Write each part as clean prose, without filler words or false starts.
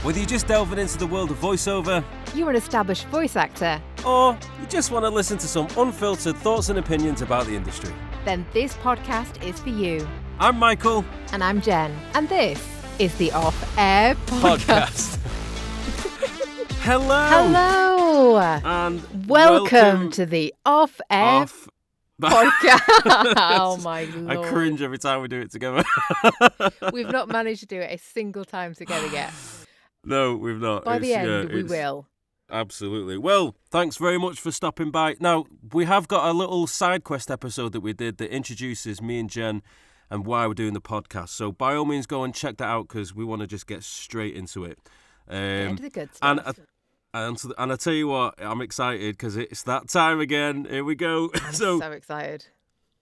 Whether you're just delving into the world of voiceover, you're an established voice actor, or you just want to listen to some unfiltered thoughts and opinions about the industry, then this podcast is for you. I'm Michael. And I'm Jen. And this is the Off Air Podcast. Hello. Hello. And welcome to the Off Air Podcast. Oh my Lord. I cringe every time we do it together. We've not managed to do it a single time together yet. No, we've not. By the end, we will. Absolutely. Well, thanks very much for stopping by. Now, we have got a little side quest episode that we did that introduces me and Jen and why we're doing the podcast. So by all means, go and check that out because we want to just get straight into it. Get into the good stuff. And I tell you what, I'm excited because it's that time again. Here we go. I'm so excited.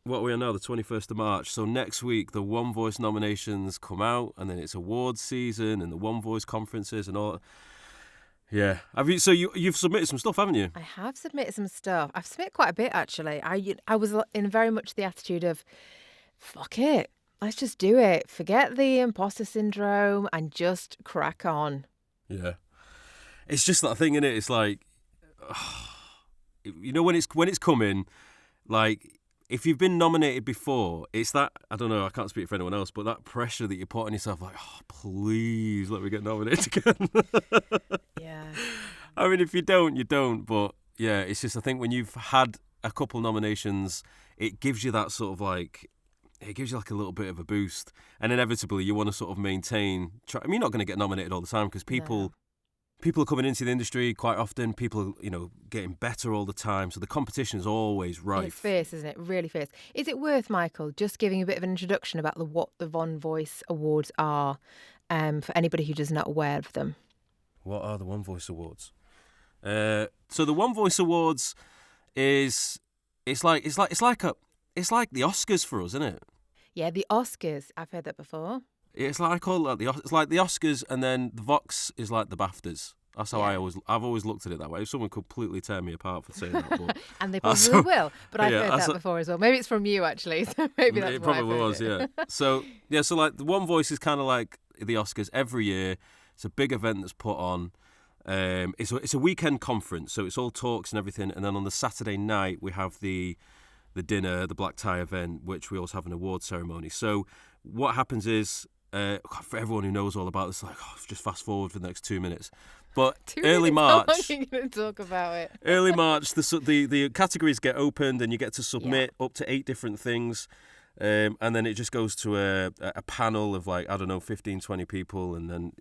What we are now, the 21st of March. So next week, the One Voice nominations come out, and then it's awards season and the One Voice conferences and all. Yeah. You've submitted some stuff, haven't you? I have submitted some stuff. I've submitted quite a bit, actually. I was in very much the attitude of, fuck it, let's just do it. Forget the Imposter Syndrome and just crack on. Yeah. It's just that thing, innit? It's like, you know, when it's coming, like, if you've been nominated before, it's that, I don't know, I can't speak for anyone else, but that pressure that you put on yourself, like, oh, please let me get nominated again. Yeah. I mean, if you don't, you don't. But yeah, it's just, I think when you've had a couple nominations, it gives you that sort of like, it gives you like a little bit of a boost. And inevitably, you want to sort of maintain, I mean, you're not going to get nominated all the time because people are coming into the industry quite often. People are, getting better all the time. So the competition is always rife. It's fierce, isn't it? Really fierce. Is it worth, Michael, just giving a bit of an introduction about what the One Voice Awards are for anybody who is not aware of them? What are the One Voice Awards? So the One Voice Awards it's like the Oscars for us, isn't it? Yeah, the Oscars. I've heard that before. It's like I call it it's like the Oscars, and then the Vox is like the BAFTAs. That's how I've always looked at it that way. If someone completely tear me apart for saying that, but and they probably will. But I've heard that before as well. Maybe it's from you actually. So maybe that's it why probably was. Yeah. So like the One Voice is kind of like the Oscars every year. It's a big event that's put on. It's a weekend conference, so it's all talks and everything. And then on the Saturday night we have the dinner, the black tie event, which we also have an award ceremony. So what happens is, for everyone who knows all about this, like, just fast forward for the next 2 minutes. But early March, how long are you going to talk about it? Early March, the categories get opened and you get to submit up to 8 different things. And then it just goes to a panel of 15, 20 people, and then,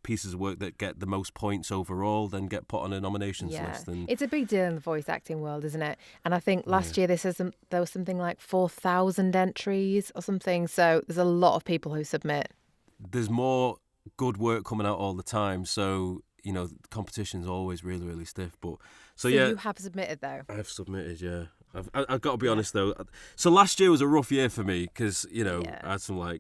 pieces of work that get the most points overall then get put on a nominations list. And it's a big deal in the voice acting world, isn't it? And I think last year there was something like 4,000 entries or something. So there's a lot of people who submit. There's more good work coming out all the time. So, the competition's always really, really stiff. But so you have submitted though? I've submitted, yeah. I've got to be honest though. So last year was a rough year for me because, I had some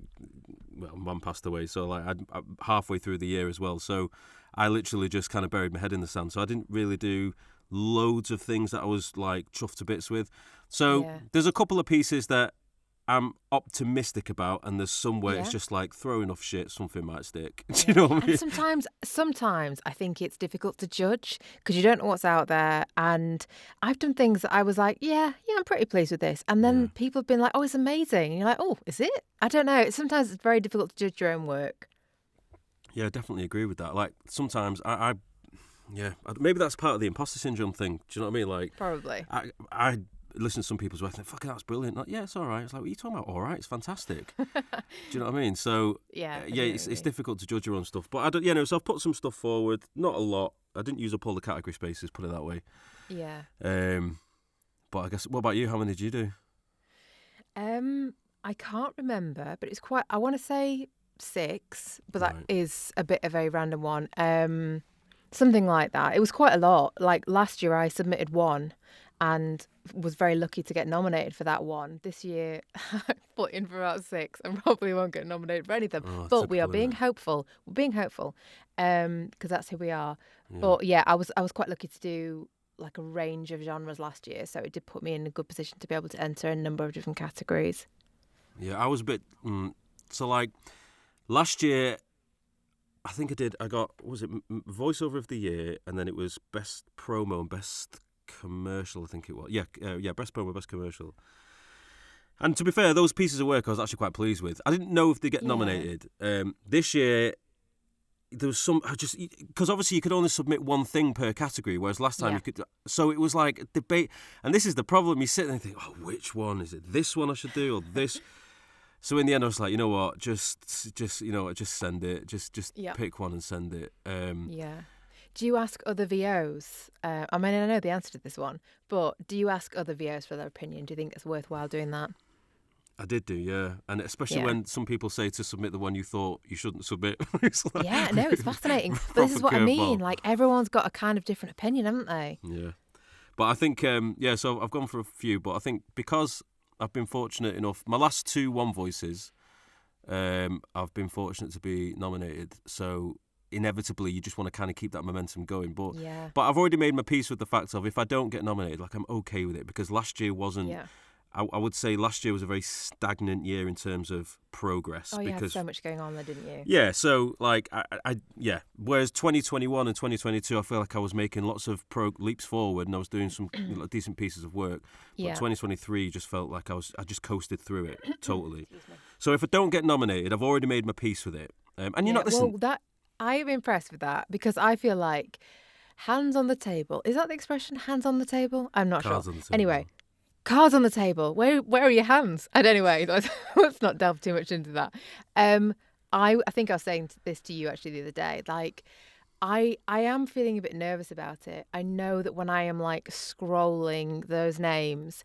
Mum passed away, so I'm halfway through the year as well. So I literally just kind of buried my head in the sand. So I didn't really do loads of things that I was chuffed to bits with. So there's a couple of pieces that I'm optimistic about, and there's some where it's just like throw enough shit, something might stick. Do you know what I mean? And sometimes I think it's difficult to judge because you don't know what's out there. And I've done things that I was like, yeah, I'm pretty pleased with this. And then people have been like, oh, it's amazing. And you're like, oh, is it? I don't know. Sometimes it's very difficult to judge your own work. Yeah, I definitely agree with that. Sometimes maybe that's part of the Imposter Syndrome thing. Do you know what I mean? Probably. I listen to some people's work and think, fucking, that's brilliant. It's all right. It's like, what are you talking about? All right, it's fantastic. Do you know what I mean? So, it's difficult to judge your own stuff. But, so I've put some stuff forward, not a lot. I didn't use up all the category spaces, put it that way. Yeah. But I guess, what about you? How many did you do? I can't remember, but it's quite, I want to say 6, but that is a bit of a random one. Something like that. It was quite a lot. Like last year I submitted 1 and was very lucky to get nominated for that one. This year I put in for about 6 and probably won't get nominated for any of them. But we are being hopeful. We're being hopeful because that's who we are. Yeah. But I was quite lucky to do like a range of genres last year, so it did put me in a good position to be able to enter a number of different categories. Yeah, I was a bit so like last year I think I did. I got, was it voiceover of the year, and then it was best promo and best commercial. I think it was. Yeah, best promo, best commercial. And to be fair, those pieces of work I was actually quite pleased with. I didn't know if they get nominated. This year, there was some, because obviously you could only submit one thing per category, whereas last time you could. So it was like a debate, and this is the problem. You sit there and think, oh, which one is it? This one I should do, or this? So in the end, I was like, you know what, just send it. Just pick one and send it. Do you ask other VOs? I mean, I know the answer to this one, but do you ask other VOs for their opinion? Do you think it's worthwhile doing that? I did do, yeah. And especially when some people say to submit the one you thought you shouldn't submit. It's like, it's fascinating. But this is what I mean. Like, everyone's got a kind of different opinion, haven't they? Yeah. But I think, so I've gone for a few, but I think because I've been fortunate enough, my last 2 One Voices, I've been fortunate to be nominated. So inevitably, you just want to kind of keep that momentum going. But I've already made my peace with the fact of if I don't get nominated, like I'm okay with it, because last year wasn't... Yeah. I would say last year was a very stagnant year in terms of progress. Oh, you had so much going on there, didn't you? Yeah, so like, whereas 2021 and 2022, I feel like I was making lots of leaps forward and I was doing some decent pieces of work. But 2023 just felt like I just coasted through it totally. So if I don't get nominated, I've already made my peace with it. And you're not listening. Well, I am impressed with that because I feel like hands on the table. Is that the expression? Hands on the table? I'm not Cards sure. On the table. Anyway. Cards on the table. Where are your hands? And anyway, let's not delve too much into that. I think I was saying this to you actually the other day. Like, I am feeling a bit nervous about it. I know that when I am like scrolling those names,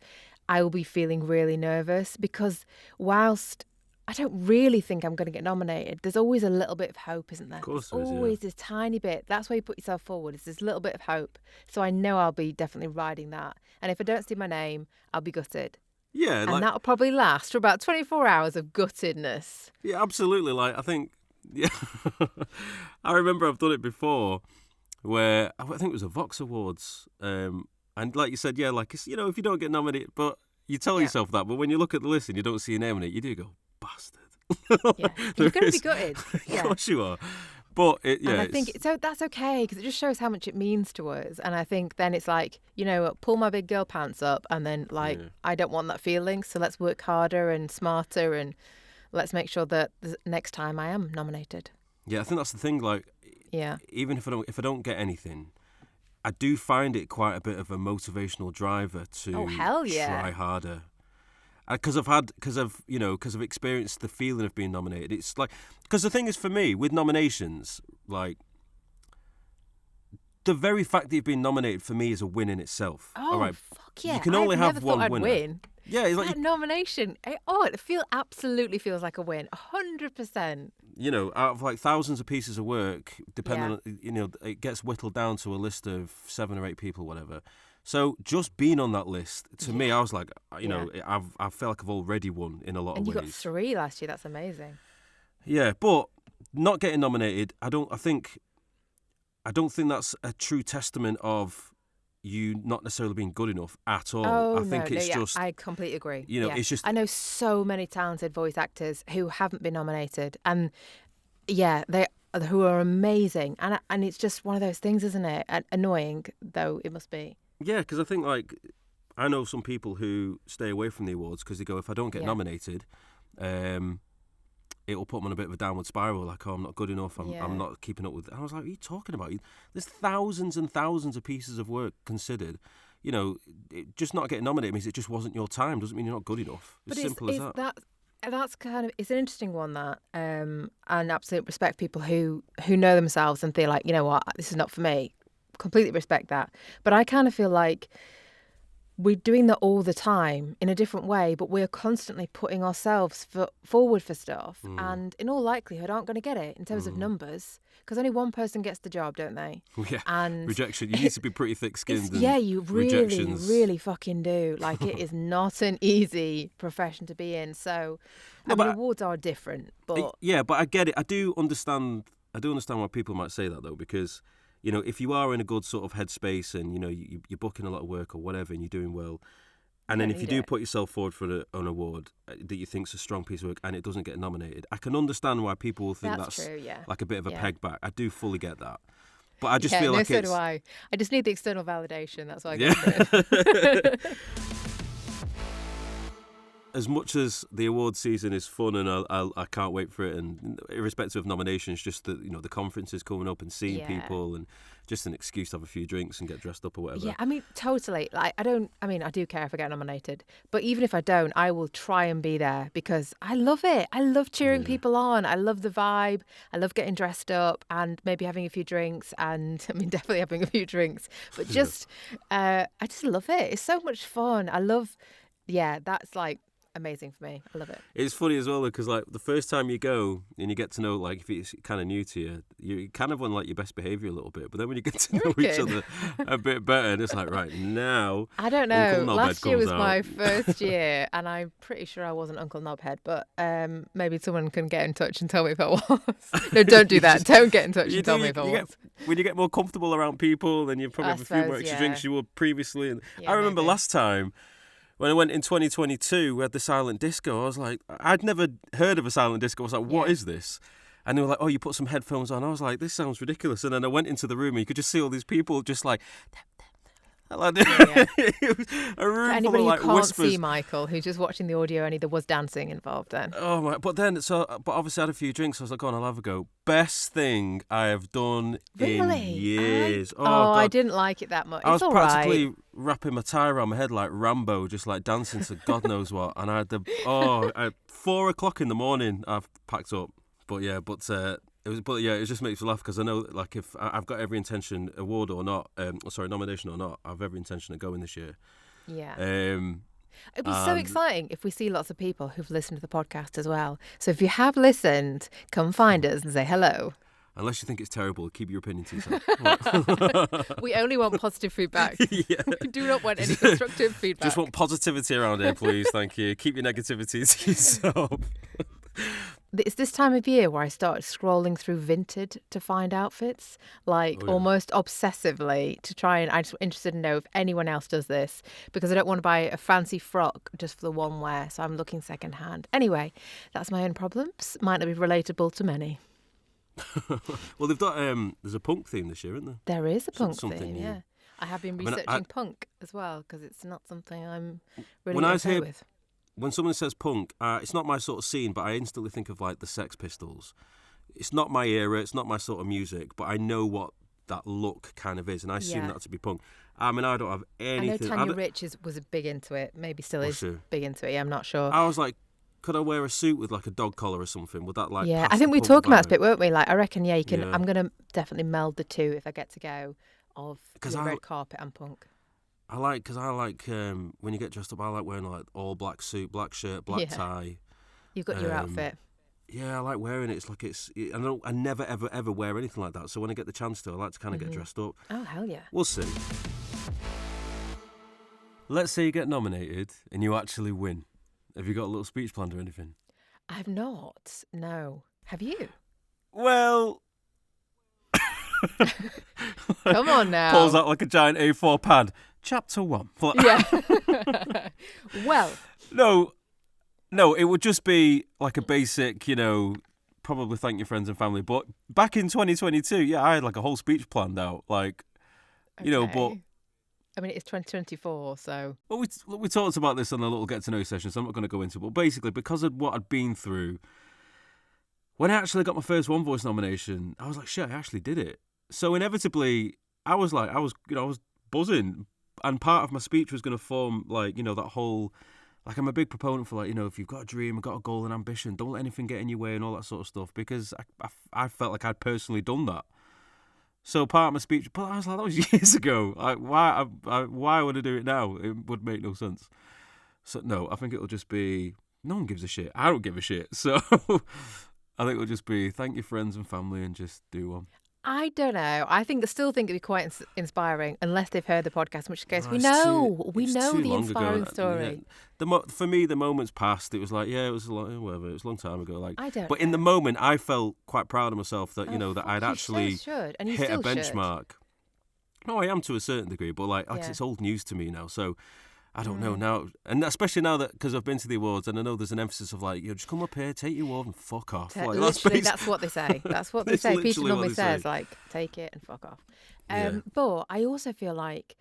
I will be feeling really nervous because whilst I don't really think I'm going to get nominated, there's always a little bit of hope, isn't there? Of course there's always this tiny bit. That's why you put yourself forward. It's this little bit of hope. So I know I'll be definitely riding that. And if I don't see my name, I'll be gutted. Yeah. And that'll probably last for about 24 hours of guttedness. Yeah, absolutely. Like, I think, I remember I've done it before where I think it was a Vox Awards. And like you said, like, it's, if you don't get nominated, but you tell yourself that. But when you look at the list and you don't see your name in it, you do go, bastard. You're going to be gutted. Of course you are. But and I think so. That's okay because it just shows how much it means to us. And I think then it's like, pull my big girl pants up, and then I don't want that feeling. So let's work harder and smarter, and let's make sure that the next time I am nominated. Yeah, I think that's the thing. Like, even if I don't get anything, I do find it quite a bit of a motivational driver to try harder. Because I've experienced the feeling of being nominated. It's like, because the thing is for me with nominations, like the very fact that you've been nominated for me is a win in itself. Oh, all right. Fuck yeah! You can only have one winner. Win. Yeah, it's like that nomination. It absolutely feels like a win. 100%. Out of like thousands of pieces of work, depending on it gets whittled down to a list of 7 or 8 people, whatever. So just being on that list, to me, I was like, I feel like I've already won in a lot of ways. And you got 3 last year. That's amazing. Yeah, but not getting nominated, I don't think that's a true testament of you not necessarily being good enough at all. Oh, I think it's just... I completely agree. It's just... I know so many talented voice actors who haven't been nominated, and who are amazing. And it's just one of those things, isn't it? Annoying, though it must be. Yeah, because I think, like, I know some people who stay away from the awards because they go, if I don't get nominated, it'll put them on a bit of a downward spiral, like, oh, I'm not good enough, I'm not keeping up with it. And I was like, what are you talking about? There's thousands and thousands of pieces of work considered. Just not getting nominated means it just wasn't your time. Doesn't mean you're not good enough. It's simple as that. That's kind of, it's an interesting one, that, and absolute respect people who know themselves and feel like, you know what, this is not for me. Completely respect that. But I kind of feel like we're doing that all the time in a different way, but we're constantly putting ourselves forward for stuff and in all likelihood aren't going to get it in terms of numbers, because only one person gets the job, don't they? Yeah. And rejection. You need to be pretty thick-skinned. Yeah, you really, really fucking do. Like, it is not an easy profession to be in. So, awards are different, but... Yeah, but I get it. I do understand why people might say that, though, because... if you are in a good sort of headspace and, you're booking a lot of work or whatever and you're doing well, And then if you do put yourself forward for an award that you think's a strong piece of work and it doesn't get nominated, I can understand why people will think that's true, yeah. like a bit of a peg back. I do fully get that. But I just feel like so it's... do I. I just need the external validation. That's why I go for it. As much as the award season is fun and I can't wait for it, and irrespective of nominations, just the the conference is coming up and seeing people and just an excuse to have a few drinks and get dressed up or whatever. Yeah, I mean, totally. Like, I do care if I get nominated, but even if I don't, I will try and be there because I love it. I love cheering people on. I love the vibe. I love getting dressed up and maybe having a few drinks, and I mean, definitely having a few drinks, but just, I just love it. It's so much fun. I love, that's like amazing for me. I love it. It's funny as well because like the first time you go and you get to know, like, if it's kind of new to you, you kind of want like your best behaviour a little bit, but then when you get to know each other a bit better, and it's like, right, now I don't know, last year was out. my first year and I'm pretty sure I wasn't Uncle Knobhead, but maybe someone can get in touch and tell me if I was. No, don't do that. Don't get in touch and tell me if I was. When you get more comfortable around people, then you probably have a few more extra drinks you were previously. And I remember last time when I went in 2022, we had the silent disco. I was like, I'd never heard of a silent disco. I was like, what is this? And they were like, oh, you put some headphones on. I was like, this sounds ridiculous. And then I went into the room and you could just see all these people just like... It was a room For anybody full of like who can't whispers. see Michael, who's just watching the audio only, there was dancing involved then. Oh my! But obviously I had a few drinks. So I was like, go on, I'll have a go. Best thing I have done in years. I didn't like it that much. I was it's practically wrapping my tie around my head like Rambo, just like dancing to God knows what. And I had at 4 o'clock in the morning, I've packed up. But it just makes me laugh because I know, like, if I've got every intention, award or not, nomination or not, I have every intention of going this year. Yeah. It'd be so exciting if we see lots of people who've listened to the podcast as well. So if you have listened, come find us and say hello. Unless you think it's terrible, keep your opinion to yourself. We only want positive feedback. We do not want any constructive feedback. Just want positivity around here, please. Thank you. Keep your negativity to yourself. It's this time of year where I start scrolling through Vinted to find outfits, almost obsessively, to try and I'm just interested to know if anyone else does this because I don't want to buy a fancy frock just for the one wear, so I'm looking secondhand. Anyway, that's my own problems. Might not be relatable to many. Well, they've got there's a punk theme this year, isn't there? There is a punk theme, yeah. I have been researching punk as well because it's not something I'm really okay with. When someone says punk, it's not my sort of scene, but I instantly think of like the Sex Pistols. It's not my era, it's not my sort of music, but I know what that look kind of is, and I assume that to be punk. I mean, I don't have anything. I know Tanya Rich was big into it, maybe still is big into it, I'm not sure. I was like, could I wear a suit with like a dog collar or something? Would that like... Yeah, I think we were talking about this bit, weren't we? Like, I reckon, you can. I'm going to definitely meld the two if I get to go of red carpet and punk. I like when you get dressed up. I like wearing like all black suit, black shirt, black tie. You've got your outfit. Yeah, I like wearing it. It's like I never ever wear anything like that. So when I get the chance to, I like to kind of get dressed up. Oh hell yeah! We'll see. Let's say you get nominated and you actually win. Have you got a little speech planned or anything? I've not. No. Have you? Well. Come on now. Pulls out like a giant A4 pad. Chapter 1. Yeah. Well. No, it would just be like a basic, probably thank your friends and family. But back in 2022, I had like a whole speech planned out. Like, but... I mean, it's 2024, so... Well, we talked about this on a little get-to-know session, so I'm not going to go into it. But basically, because of what I'd been through, when I actually got my first One Voice nomination, I was like, shit, I actually did it. So inevitably, I was buzzing. And part of my speech was going to form, like, that whole... Like, I'm a big proponent for, like, if you've got a dream, got a goal and ambition, don't let anything get in your way and all that sort of stuff, because I felt like I'd personally done that. So part of my speech, but I was like, that was years ago. Like, why would I do it now? It would make no sense. So, no, I think it'll just be, no one gives a shit. I don't give a shit. So I think it'll just be, thank your friends and family and just do one. I don't know. I still think it'd be quite inspiring, unless they've heard the podcast, in which case we know the inspiring story. Yeah. For me, the moment's passed. It was like, it was whatever. It was a long time ago. Like, I don't. But in the moment, I felt quite proud of myself that that I'd actually hit a benchmark. No, I am to a certain degree, but it's old news to me now. So I don't know now, and especially now that because I've been to the awards and I know there's an emphasis of like, just come up here, take your award and fuck off. Like, literally, that's what they say. That's what they say. Peter normally says, like, take it and fuck off. But I also feel like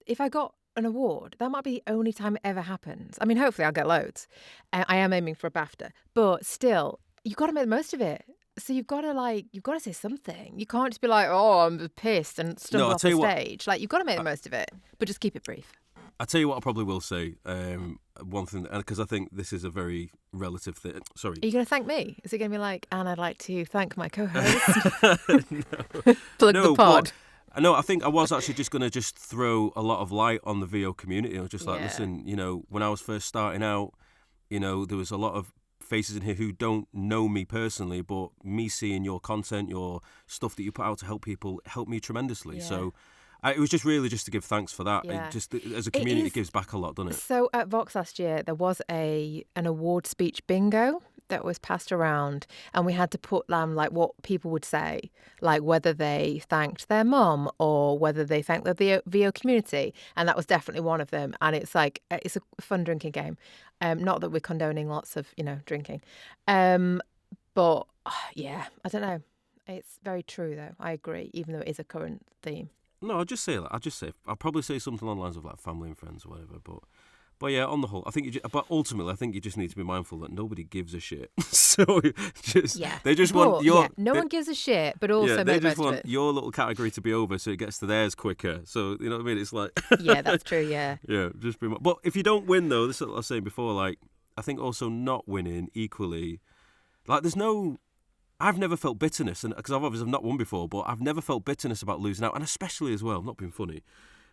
if I got an award, that might be the only time it ever happens. I mean, hopefully I'll get loads. I am aiming for a BAFTA, but still, you've got to make the most of it. So you've got to say something. You can't just be like, oh, I'm pissed and stumble off the stage. Like, you've got to make the most of it, but just keep it brief. I'll tell you what I probably will say. One thing, because I think this is a very relative thing. Sorry. Are you going to thank me? Is it going to be like, and I'd like to thank my co-host? Plug the pod. No, I think I was actually just going to throw a lot of light on the VO community. I was just like, listen, when I was first starting out, there was a lot of faces in here who don't know me personally, but me seeing your content, your stuff that you put out to help people, helped me tremendously. So it was just to give thanks for that. Yeah. It just as a community, it gives back a lot, doesn't it? So at Vox last year, there was an award speech bingo that was passed around, and we had to put like what people would say, like whether they thanked their mum or whether they thanked the VO community, and that was definitely one of them. And it's like, it's a fun drinking game. Not that we're condoning lots of But drinking, yeah, I don't know. It's very true though. I agree, even though it is a current theme. No, I'll probably say something along the lines of like family and friends or whatever, but yeah, on the whole, I think but ultimately, I think you just need to be mindful that nobody gives a shit. So they just want your. Yeah, no one gives a shit, but also they make just most want of it. your little category to be over, so it gets to theirs quicker. So you know what I mean? It's like. Yeah, that's true. Yeah. Yeah, just be. But if you don't win though, this is what I was saying before. Like, I think also not winning equally, like there's no. I've never felt bitterness, and because I've obviously not won before, but I've never felt bitterness about losing out, and especially as well, not being funny,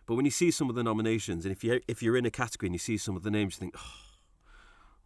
but when you see some of the nominations, and if you're in a category and you see some of the names, you think, oh,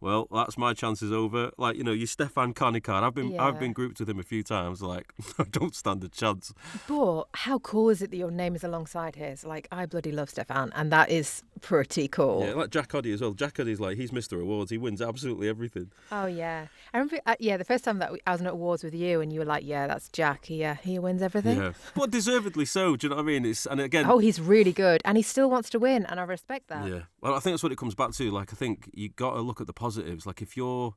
well, that's my chances over. Like, you Stefan Konikar. I've been grouped with him a few times. Like, I don't stand a chance. But how cool is it that your name is alongside his? Like, I bloody love Stefan, and that is pretty cool. Yeah, like Jack Hoddy as well. Jack Hoddy's like, he's Mr. Awards. He wins absolutely everything. Oh yeah, I remember. The first time that I was at awards with you, and you were like, "Yeah, that's Jack. He wins everything." Yeah, but deservedly so. Do you know what I mean? And again, he's really good, and he still wants to win, and I respect that. Yeah, well, I think that's what it comes back to. Like, I think you got to look at the positives. Like, if you're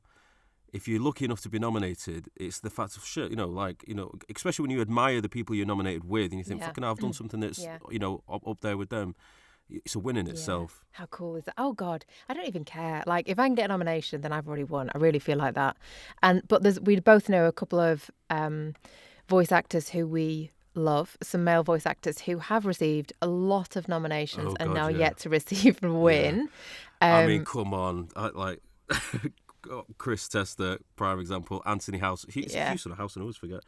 lucky enough to be nominated, it's the fact of shit. Especially when you admire the people you're nominated with, and you think, "Fucking, I've done something that's up there with them." It's a win in itself. How cool is that? Oh God, I don't even care. Like, if I can get a nomination, then I've already won. I really feel like that. But we both know a couple of voice actors who we love, some male voice actors who have received a lot of nominations and now yet to receive a win. Yeah. I mean, come on, Chris Tester, prime example. Anthony House, he's sort of House, and I always forget.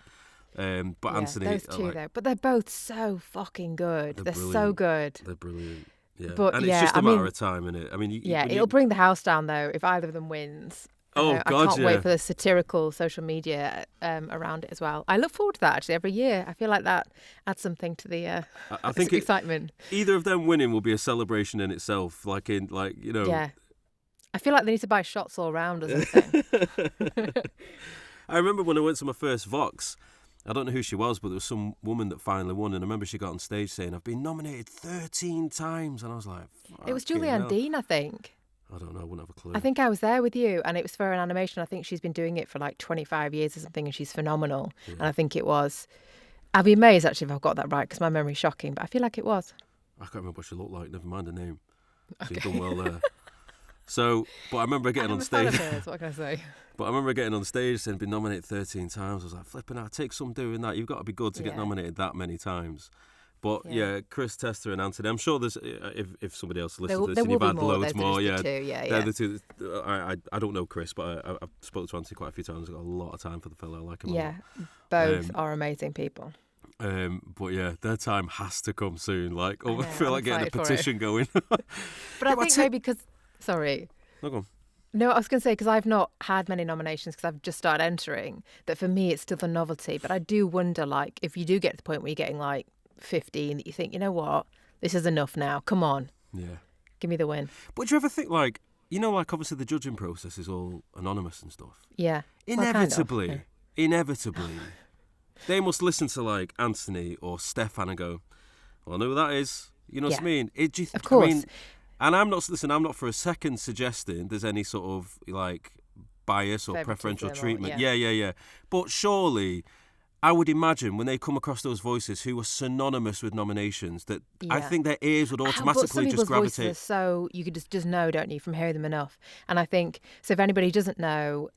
But Anthony, those two though, but they're both so fucking good. They're so good. They're brilliant. Yeah, but and it's just a matter of time, isn't it? I mean, it'll bring the house down though if either of them wins. I can't wait for the satirical social media around it as well. I look forward to that actually every year. I feel like that adds something to the I think excitement. Either of them winning will be a celebration in itself. Yeah. I feel like they need to buy shots all around or something. I remember when I went to my first Vox. I don't know who she was, but there was some woman that finally won, and I remember she got on stage saying, "I've been nominated 13 times," and I was like, it was Julianne Dean, I think. I don't know, I wouldn't have a clue. I think I was there with you, and it was for an animation. I think she's been doing it for like 25 years or something, and she's phenomenal. Yeah. And I think it was. I'll be amazed actually if I've got that right, because my memory's shocking, but I feel like it was. I can't remember what she looked like, never mind her name. She's done well there. So, but I remember getting on stage. What can I say? But I remember getting on stage and been nominated 13 times. I was like, flipping out, take some doing that. You've got to be good to get nominated that many times. But Chris Tester and Anthony, I'm sure there's, if somebody else listens to this and you've had loads more. They're the two. I don't know Chris, but I've spoken to Anthony quite a few times. I've got a lot of time for the fellow. I like him a lot. Both are amazing people. But yeah, their time has to come soon. Like, I feel like getting a petition going. But I think maybe because, sorry. No, go on. No, I was going to say, because I've not had many nominations because I've just started entering, that for me it's still the novelty. But I do wonder, like, if you do get to the point where you're getting like 15, that you think, you know what, this is enough now. Come on. Yeah. Give me the win. But do you ever think, like, obviously the judging process is all anonymous and stuff. Yeah. Inevitably, they must listen to, like, Anthony or Stefan and go, well, I know who that is. You know what I mean? Of course. And I'm not for a second suggesting there's any sort of like bias or preferential treatment. Yeah. But surely, I would imagine when they come across those voices who are synonymous with nominations, that I think their ears would automatically just gravitate. Voices, so you could just know, don't you, from hearing them enough. And I think, so if anybody doesn't know,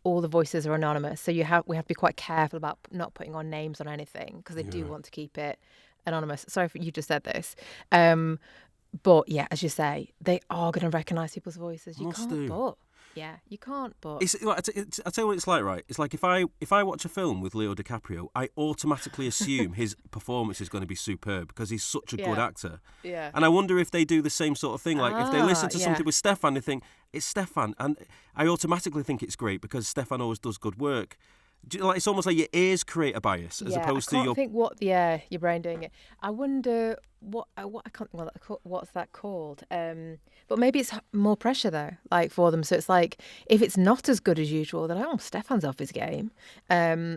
all the voices are anonymous. So we have to be quite careful about not putting on names on anything because they do want to keep it anonymous. Sorry if you just said this. But yeah, as you say, they are going to recognise people's voices. You can't but. Yeah, you can't, but... I'll tell you what it's like, right? It's like if I watch a film with Leo DiCaprio, I automatically assume his performance is going to be superb because he's such a good actor. Yeah. And I wonder if they do the same sort of thing. Like, if they listen to something with Stefan, they think, it's Stefan. And I automatically think it's great because Stefan always does good work. It's almost like your ears create a bias as opposed to your... I can't think what your brain doing it. I wonder what I can't think what's that called. But maybe it's more pressure though, like for them. So it's like if it's not as good as usual, they're like, oh, Stefan's off his game. I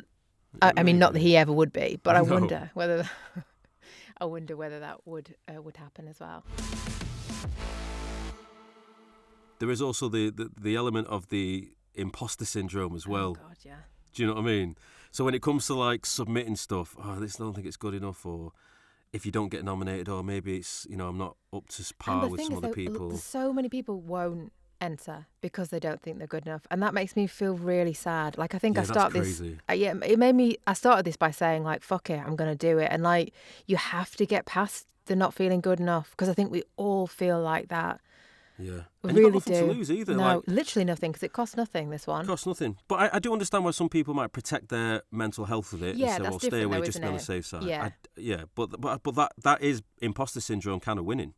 mean, not that he ever would be, but I wonder whether that would happen as well. There is also the element of the imposter syndrome as well. Oh God, yeah. Do you know what I mean? So when it comes to like submitting stuff, I don't think it's good enough, or if you don't get nominated, or maybe it's, I'm not up to par with some other people. So many people won't enter because they don't think they're good enough, and that makes me feel really sad. Like I think I started this. It made me. I started this by saying like, "Fuck it, I'm going to do it," and like you have to get past the not feeling good enough because I think we all feel like that. Yeah. We and really you've got nothing to lose either. No, literally nothing, because it costs nothing, this one. It costs nothing. But I do understand why some people might protect their mental health with it and say, well, stay away, just be on the safe side. Yeah. But that is imposter syndrome kind of winning.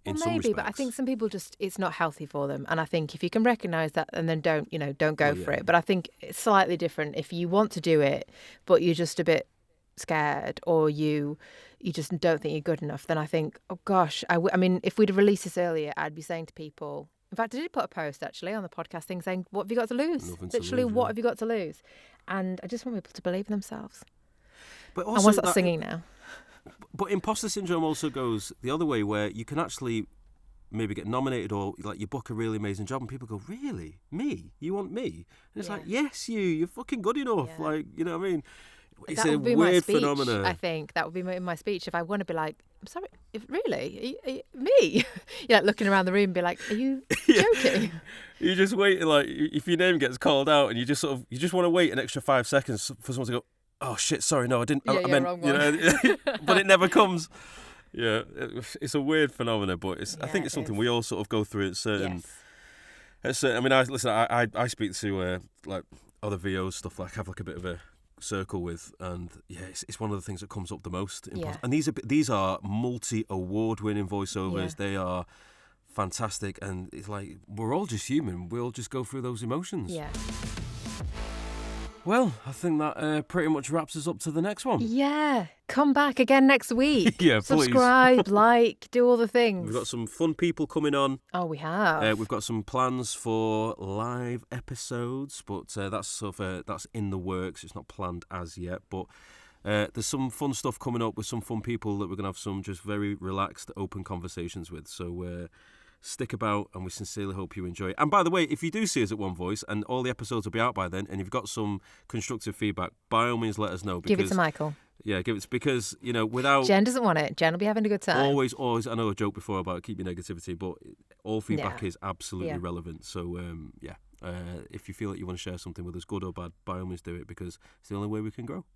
Well, maybe, but I think some people it's not healthy for them. And I think if you can recognise that and then don't go for it. But I think it's slightly different if you want to do it, but you're just a bit scared, or you just don't think you're good enough, then I think, oh gosh, I mean, if we'd have released this earlier, I'd be saying to people, in fact, I did put a post actually on the podcast thing saying, what have you got to lose? Literally, what have you got to lose? And I just want people to believe in themselves. But also, I want to start singing now. But imposter syndrome also goes the other way, where you can actually maybe get nominated, or like you book a really amazing job and people go, really? Me? You want me? And it's like, yes, you're fucking good enough. Yeah. Like, you know what I mean? It's a weird phenomenon. I think that would be my speech if I want to be like, I'm sorry, really? Me? You're like looking around the room and be like, are you joking? You just wait, like, if your name gets called out and you just want to wait an extra 5 seconds for someone to go, oh shit, sorry, no, I didn't. I meant, wrong one. But it never comes. Yeah, it's a weird phenomenon, but I think it's something we all sort of go through at certain. Yes. I mean, I speak to like other VOs, stuff like, have like a bit of a circle with, and it's one of the things that comes up the most. And these are multi-award-winning voiceovers. They are fantastic, and it's like we're all just human. We all just go through those emotions. Yeah. Well, I think that pretty much wraps us up to the next one. Yeah. Come back again next week. Yeah, please. Subscribe, like, do all the things. We've got some fun people coming on. Oh, we have. We've got some plans for live episodes, but that's in the works. It's not planned as yet, but there's some fun stuff coming up with some fun people that we're going to have some just very relaxed, open conversations with. So stick about, and we sincerely hope you enjoy it. And by the way, if you do see us at One Voice, and all the episodes will be out by then, and you've got some constructive feedback, by all means let us know. Because, give it to Michael. Yeah, give it, because, without... Jen doesn't want it. Jen will be having a good time. Always, I know a joke before about keep your negativity, but all feedback is absolutely relevant. So, if you feel like you want to share something with us, good or bad, by all means do it, because it's the only way we can grow.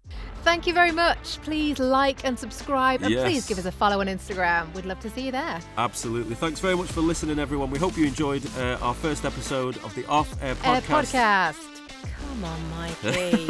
Thank you very much. Please like and subscribe, and please give us a follow on Instagram. We'd love to see you there. Absolutely. Thanks very much for listening, everyone. We hope you enjoyed our first episode of the Off Air Podcast. Come on, Mikey.